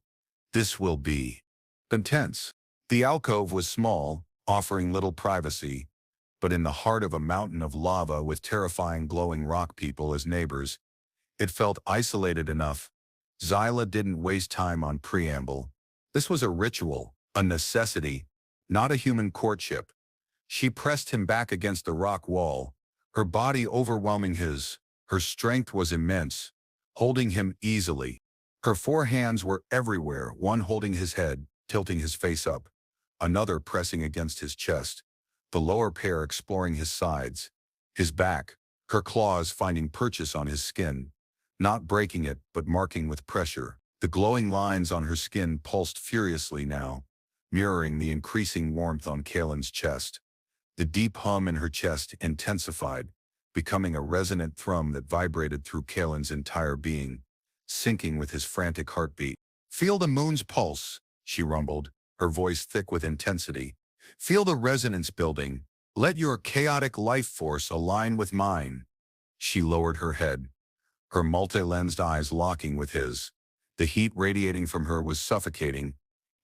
This will be intense. The alcove was small, offering little privacy, but in the heart of a mountain of lava with terrifying glowing rock people as neighbors, it felt isolated enough. Zyla didn't waste time on preamble. This was a ritual, a necessity, not a human courtship. She pressed him back against the rock wall, her body overwhelming his. Her strength was immense, holding him easily. Her four hands were everywhere, one holding his head, tilting his face up, another pressing against his chest, the lower pair exploring his sides, his back, her claws finding purchase on his skin, not breaking it but marking with pressure. The glowing lines on her skin pulsed furiously now, mirroring the increasing warmth on Kalen's chest. The deep hum in her chest intensified, becoming a resonant thrum that vibrated through Kalen's entire being, syncing with his frantic heartbeat. Feel the moon's pulse, she rumbled, her voice thick with intensity. Feel the resonance building. Let your chaotic life force align with mine. She lowered her head, her multi-lensed eyes locking with his. The heat radiating from her was suffocating,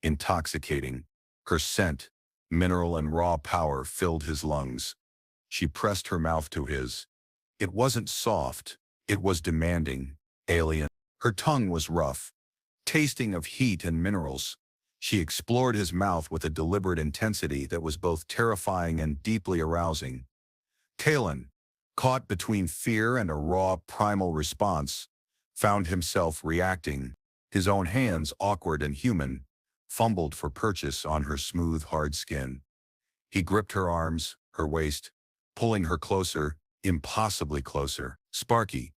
intoxicating. Her scent, mineral and raw power filled his lungs. She pressed her mouth to his. It wasn't soft, it was demanding, alien. Her tongue was rough, tasting of heat and minerals. She explored his mouth with a deliberate intensity that was both terrifying and deeply arousing. Kalen, caught between fear and a raw, primal response, found himself reacting. His own hands, awkward and human, fumbled for purchase on her smooth, hard skin. He gripped her arms, her waist, pulling her closer, impossibly closer. Sparky,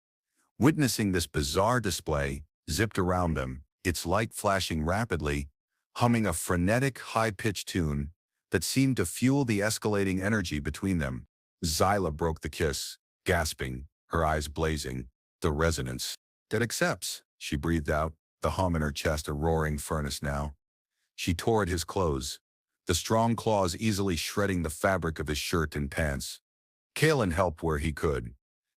witnessing this bizarre display, zipped around them, its light flashing rapidly, humming a frenetic, high-pitched tune that seemed to fuel the escalating energy between them. Zyla broke the kiss, gasping, her eyes blazing. The resonance. That accepts, she breathed out, the hum in her chest a roaring furnace now. She tore at his clothes, the strong claws easily shredding the fabric of his shirt and pants. Kalen helped where he could,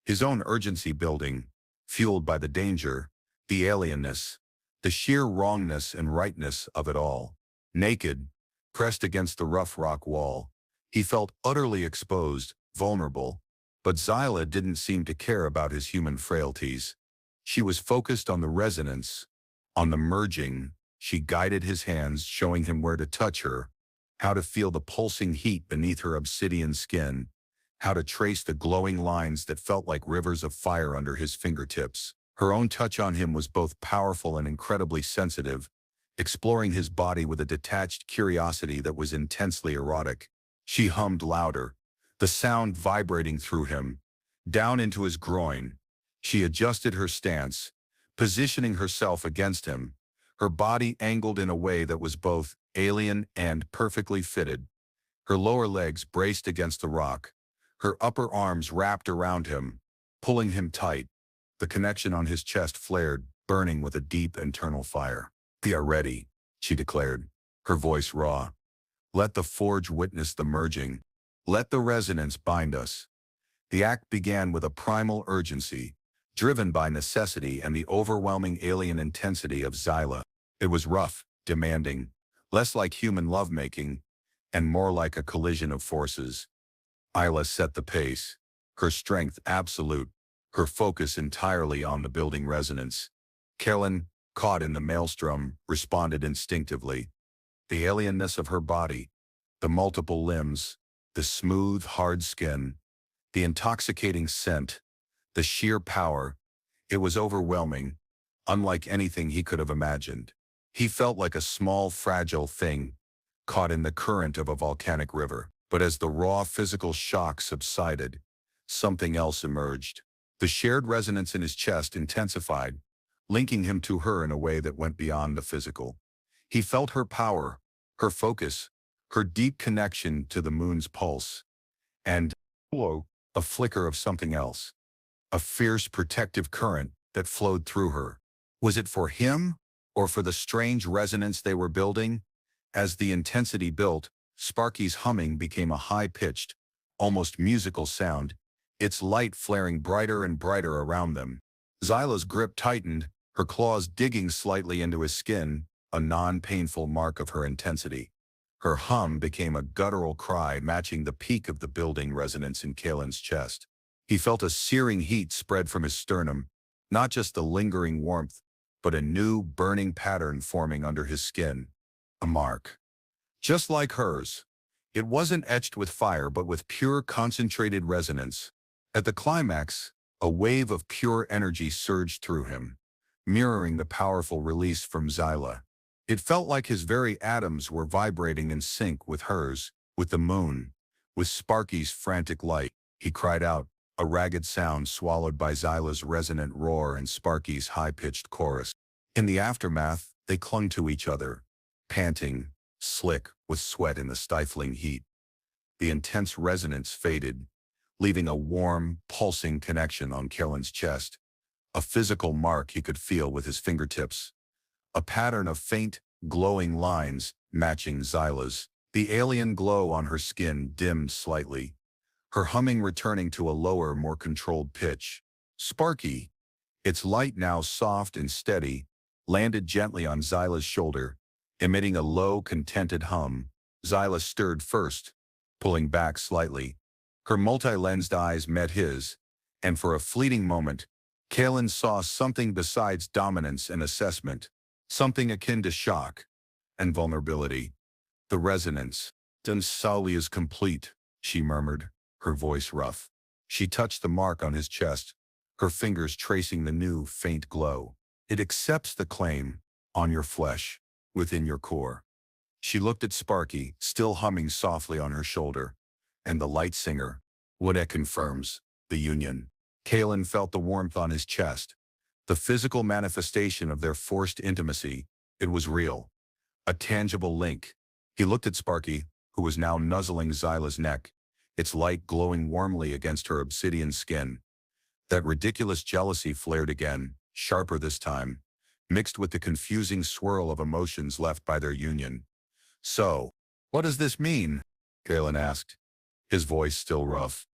his own urgency building, fueled by the danger, the alienness, the sheer wrongness and rightness of it all. Naked, pressed against the rough rock wall, he felt utterly exposed, vulnerable, but Zyla didn't seem to care about his human frailties. She was focused on the resonance, on the merging. She guided his hands, showing him where to touch her, how to feel the pulsing heat beneath her obsidian skin, how to trace the glowing lines that felt like rivers of fire under his fingertips. Her own touch on him was both powerful and incredibly sensitive, exploring his body with a detached curiosity that was intensely erotic. She hummed louder, the sound vibrating through him, down into his groin. She adjusted her stance, positioning herself against him, her body angled in a way that was both alien and perfectly fitted. Her lower legs braced against the rock, her upper arms wrapped around him, pulling him tight. The connection on his chest flared, burning with a deep internal fire. "We are ready," she declared, her voice raw. "Let the forge witness the merging. Let the resonance bind us." The act began with a primal urgency, driven by necessity and the overwhelming alien intensity of Zyla. It was rough, demanding, less like human lovemaking, and more like a collision of forces. Isla set the pace, her strength absolute, her focus entirely on the building resonance. Kellen, caught in the maelstrom, responded instinctively. The alienness of her body, the multiple limbs, the smooth, hard skin, the intoxicating scent, the sheer power, it was overwhelming, unlike anything he could have imagined. He felt like a small, fragile thing, caught in the current of a volcanic river. But as the raw physical shock subsided, something else emerged. The shared resonance in his chest intensified, linking him to her in a way that went beyond the physical. He felt her power, her focus, her deep connection to the moon's pulse, and, a flicker of something else, a fierce protective current that flowed through her. Was it for him, or for the strange resonance they were building? As the intensity built, Sparky's humming became a high-pitched, almost musical sound, its light flaring brighter and brighter around them. Zyla's grip tightened, her claws digging slightly into his skin, a non-painful mark of her intensity. Her hum became a guttural cry matching the peak of the building resonance in Kalen's chest. He felt a searing heat spread from his sternum, not just the lingering warmth, but a new, burning pattern forming under his skin. A mark. Just like hers. It wasn't etched with fire but with pure concentrated resonance. At the climax, a wave of pure energy surged through him, mirroring the powerful release from Zyla. It felt like his very atoms were vibrating in sync with hers, with the moon, with Sparky's frantic light. He cried out, a ragged sound swallowed by Zyla's resonant roar and Sparky's high-pitched chorus. In the aftermath, they clung to each other, panting, slick with sweat in the stifling heat. The intense resonance faded, leaving a warm, pulsing connection on Kellen's chest, a physical mark he could feel with his fingertips, a pattern of faint, glowing lines matching Zyla's. The alien glow on her skin dimmed slightly, her humming returning to a lower, more controlled pitch. Sparky, its light now soft and steady, landed gently on Zyla's shoulder, emitting a low, contented hum. Zyla stirred first, pulling back slightly. Her multi-lensed eyes met his, and for a fleeting moment, Kalen saw something besides dominance and assessment, something akin to shock and vulnerability. The resonance. "Sensual is complete," she murmured, her voice rough. She touched the mark on his chest, her fingers tracing the new, faint glow. "It accepts the claim, on your flesh, within your core." She looked at Sparky, still humming softly on her shoulder, and the light singer, What it confirms, the union. Kalen felt the warmth on his chest. The physical manifestation of their forced intimacy. It was real. A tangible link. He looked at Sparky, who was now nuzzling Zyla's neck, its light glowing warmly against her obsidian skin. That ridiculous jealousy flared again, sharper this time, mixed with the confusing swirl of emotions left by their union. So, what does this mean? Kalen asked, his voice still rough.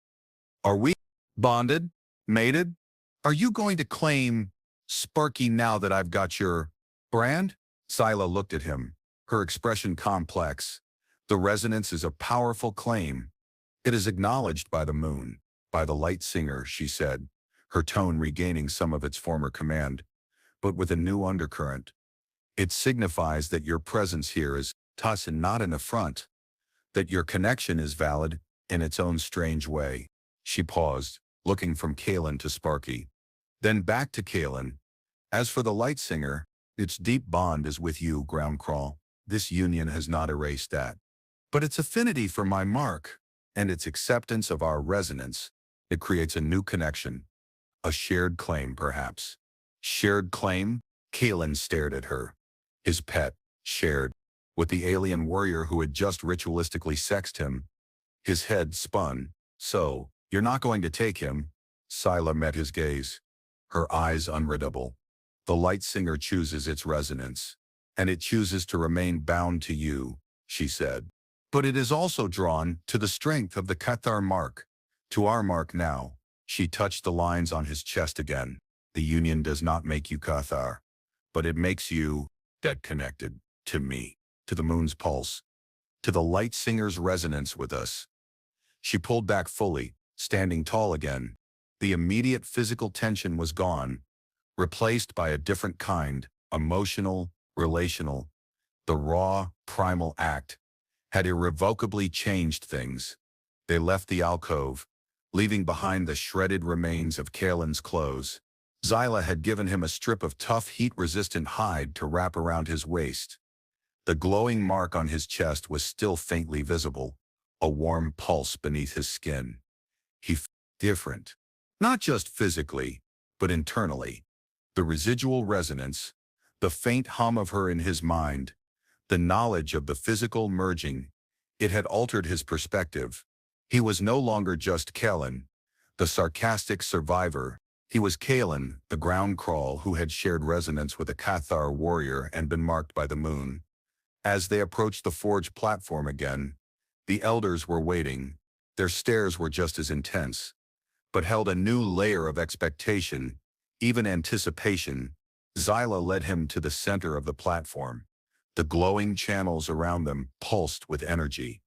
Are we bonded? Mated? Are you going to claim Sparky now that I've got your brand? Zyla looked at him, her expression complex. The resonance is a powerful claim. It is acknowledged by the moon, by the light singer, she said, her tone regaining some of its former command, but with a new undercurrent. It signifies that your presence here is us and not an affront, that your connection is valid in its own strange way. She paused, looking from Kalen to Sparky, then back to Kalen. As for the light singer, its deep bond is with you, Groundcrawl. This union has not erased that. But its affinity for my mark, and its acceptance of our resonance, it creates a new connection. A shared claim, perhaps. Shared claim? Kalen stared at her. His pet, shared, with the alien warrior who had just ritualistically sexed him. His head spun. So, you're not going to take him? Zyla met his gaze, her eyes unreadable. The light singer chooses its resonance, and it chooses to remain bound to you, she said. But it is also drawn to the strength of the Cathar mark, to our mark now. She touched the lines on his chest again. The union does not make you Cathar, but it makes you dead connected to me, to the moon's pulse, to the light singer's resonance with us. She pulled back fully, standing tall again. The immediate physical tension was gone, replaced by a different kind, emotional, relational. The raw, primal act had irrevocably changed things. They left the alcove, leaving behind the shredded remains of Kalen's clothes. Zyla had given him a strip of tough, heat-resistant hide to wrap around his waist. The glowing mark on his chest was still faintly visible, a warm pulse beneath his skin. He felt different, not just physically, but internally. The residual resonance, the faint hum of her in his mind, the knowledge of the physical merging, it had altered his perspective. He was no longer just Kalen, the sarcastic survivor. He was Kalen, the ground crawl who had shared resonance with a Cathar warrior and been marked by the moon. As they approached the forge platform again, the elders were waiting. Their stares were just as intense, but held a new layer of expectation, even anticipation. Zyla led him to the center of the platform. The glowing channels around them pulsed with energy.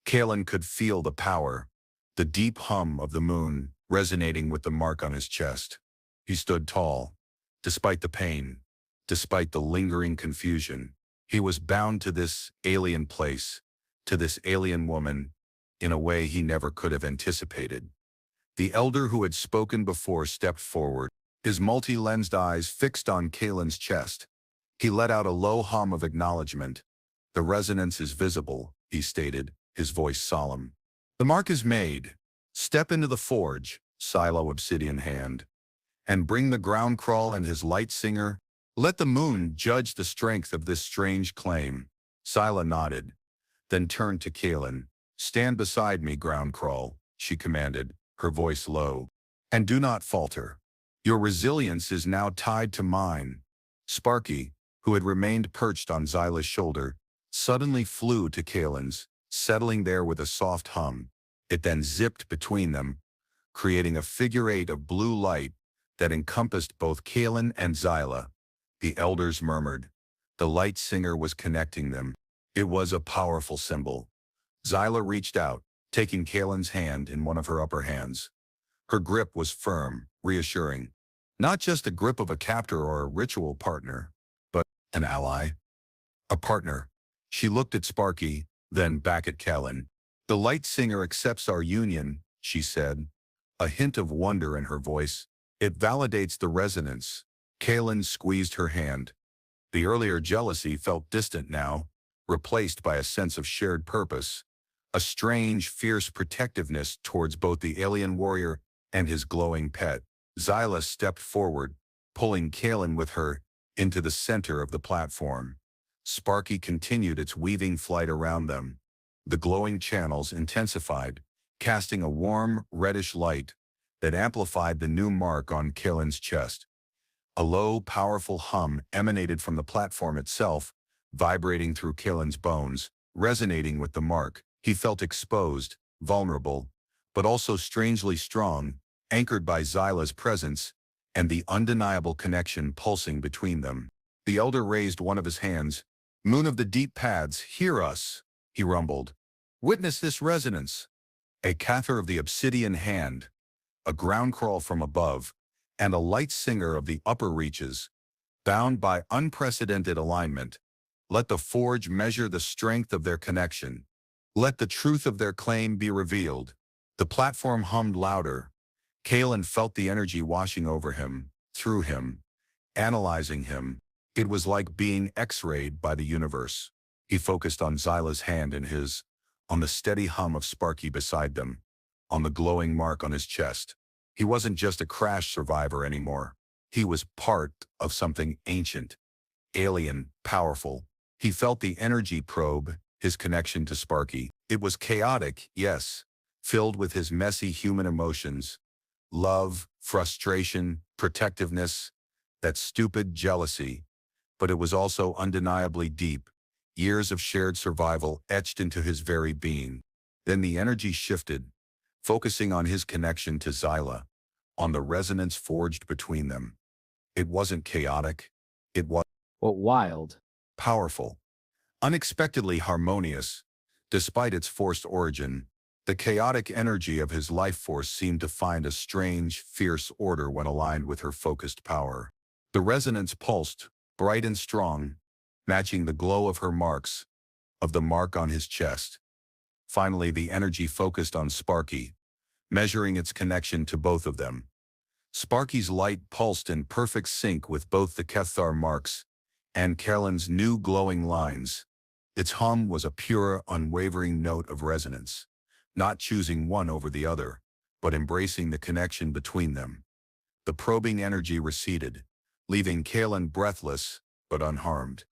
Kalen could feel the power, the deep hum of the moon resonating with the mark on his chest. He stood tall, despite the pain, despite the lingering confusion. He was bound to this alien place, to this alien woman, in a way he never could have anticipated. The elder who had spoken before stepped forward, his multi-lensed eyes fixed on Kalen's chest. He let out a low hum of acknowledgement. The resonance is visible, he stated, his voice solemn. The mark is made. Step into the forge, silo obsidian hand, and bring the ground crawl and his light singer. Let the moon judge the strength of this strange claim. Zyla nodded, then turned to Kalen. Stand beside me, ground crawl, she commanded, her voice low. And do not falter. Your resilience is now tied to mine. Sparky, who had remained perched on Zyla's shoulder, suddenly flew to Kalen's, settling there with a soft hum. It then zipped between them, creating a figure eight of blue light that encompassed both Kalen and Zyla. The elders murmured. The light singer was connecting them. It was a powerful symbol. Zyla reached out, taking Kalen's hand in one of her upper hands. Her grip was firm, reassuring. Not just the grip of a captor or a ritual partner, but an ally. A partner. She looked at Sparky, then back at Kalen. The light singer accepts our union, she said, a hint of wonder in her voice. It validates the resonance. Kalen squeezed her hand. The earlier jealousy felt distant now, replaced by a sense of shared purpose. a strange, fierce protectiveness towards both the alien warrior and his glowing pet. Zyla stepped forward, pulling Kalen with her into the center of the platform. Sparky continued its weaving flight around them. The glowing channels intensified, casting a warm, reddish light that amplified the new mark on Kalen's chest. A low, powerful hum emanated from the platform itself, vibrating through Kalen's bones, resonating with the mark. He felt exposed, vulnerable, but also strangely strong, anchored by Zyla's presence and the undeniable connection pulsing between them. The elder raised one of his hands. "Moon of the deep paths, hear us," he rumbled. "Witness this resonance." A Cather of the obsidian hand, a ground crawl from above, and a light singer of the upper reaches, bound by unprecedented alignment. Let the forge measure the strength of their connection. Let the truth of their claim be revealed. The platform hummed louder. Kalen felt the energy washing over him, through him, analyzing him. It was like being X-rayed by the universe. He focused on Zyla's hand in his, on the steady hum of Sparky beside them, on the glowing mark on his chest. He wasn't just a crash survivor anymore. He was part of something ancient, alien, powerful. He felt the energy probe, his connection to Sparky. It was chaotic, yes, filled with his messy human emotions. Love, frustration, protectiveness, that stupid jealousy. But it was also undeniably deep, years of shared survival etched into his very being. Then the energy shifted, focusing on his connection to Zyla, on the resonance forged between them. It wasn't chaotic. It was What wild. powerful, unexpectedly harmonious. Despite its forced origin, the chaotic energy of his life force seemed to find a strange, fierce order when aligned with her focused power. The resonance pulsed, bright and strong, matching the glow of her marks, of the mark on his chest. Finally, the energy focused on Sparky, measuring its connection to both of them. Sparky's light pulsed in perfect sync with both the Kethar marks and Kalen's new glowing lines. Its hum was a pure, unwavering note of resonance, not choosing one over the other, but embracing the connection between them. The probing energy receded, leaving Kalen breathless but unharmed.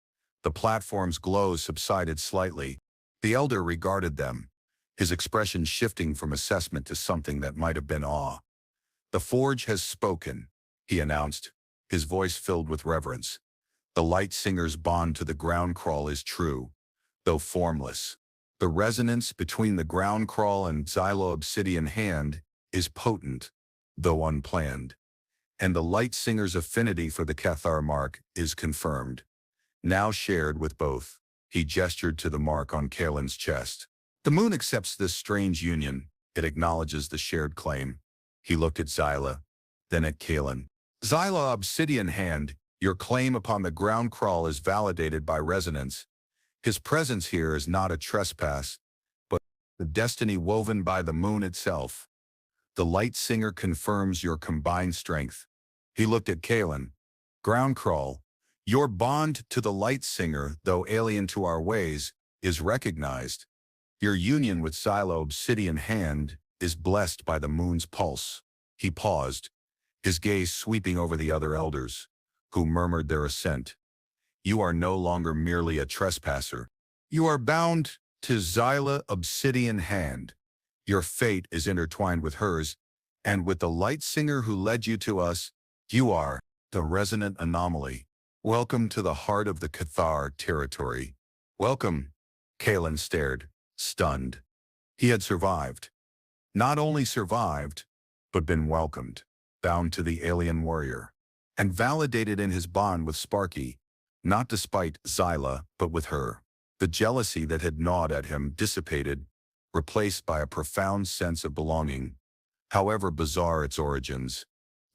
The platform's glow subsided slightly. The elder regarded them, his expression shifting from assessment to something that might have been awe. "The forge has spoken," he announced, his voice filled with reverence. "The light singer's bond to the ground crawl is true, though formless. The resonance between the ground crawl and Zylo obsidian hand is potent, though unplanned. And the light singer's affinity for the Kethar mark is confirmed, now shared with both." He gestured to the mark on Kalen's chest. "The moon accepts this strange union. It acknowledges the shared claim." He looked at Zyla, then at Kalen. "Zyla obsidian hand, your claim upon the ground crawl is validated by resonance. His presence here is not a trespass, but the destiny woven by the moon itself. The light singer confirms your combined strength." He looked at Kalen. "Ground crawl, your bond to the light singer, though alien to our ways, is recognized. Your union with Zyla obsidian hand is blessed by the moon's pulse." He paused, his gaze sweeping over the other elders, who murmured their assent. "You are no longer merely a trespasser. You are bound to Zyla obsidian hand. Your fate is intertwined with hers, and with the light singer who led you to us, you are the resonant anomaly. Welcome to the heart of the Kethar territory." "Welcome." Kalen stared, stunned. He had survived. Not only survived, but been welcomed, bound to the alien warrior, and validated in his bond with Sparky, not despite Zyla, but with her. The jealousy that had gnawed at him dissipated, replaced by a profound sense of belonging. However bizarre its origins,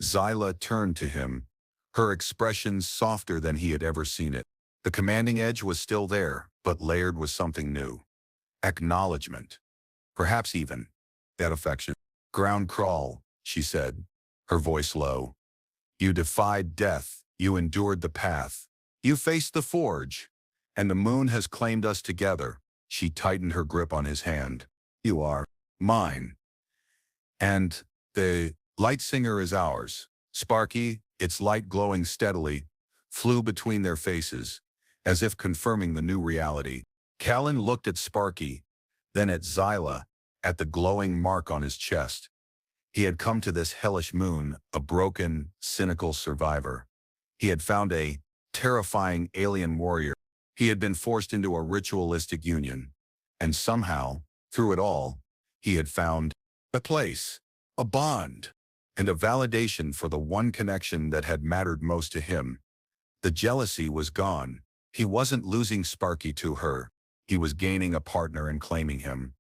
Zyla turned to him, her expression softer than he had ever seen it. The commanding edge was still there, but layered with something new. Acknowledgement. Perhaps even that affection. "Ground crawl," she said, her voice low. "You defied death, you endured the path. You faced the forge, and the moon has claimed us together." She tightened her grip on his hand. You are mine. And the light singer is ours. Sparky, its light glowing steadily, flew between their faces, as if confirming the new reality. Callan looked at Sparky, then at Zyla, at the glowing mark on his chest. He had come to this hellish moon, a broken, cynical survivor. He had found a terrifying alien warrior. He had been forced into a ritualistic union. And somehow, through it all, he had found a place, a bond, and a validation for the one connection that had mattered most to him. The jealousy was gone. He wasn't losing Sparky to her. He was gaining a partner and claiming him.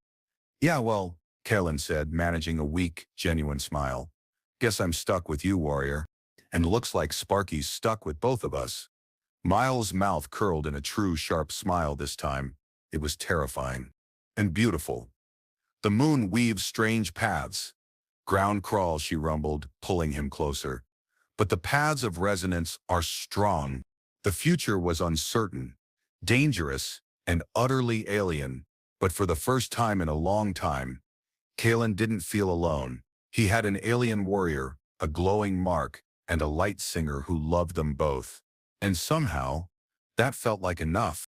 Yeah, well, Kalen said, managing a weak, genuine smile. Guess I'm stuck with you, warrior. And looks like Sparky's stuck with both of us. Miles' mouth curled in a true sharp smile this time. It was terrifying. And beautiful. The moon weaves strange paths. Ground crawl, she rumbled, pulling him closer. But the paths of resonance are strong. The future was uncertain, dangerous, and utterly alien. But for the first time in a long time, Kalen didn't feel alone. He had an alien warrior, a glowing mark, and a light singer who loved them both. And somehow, that felt like enough.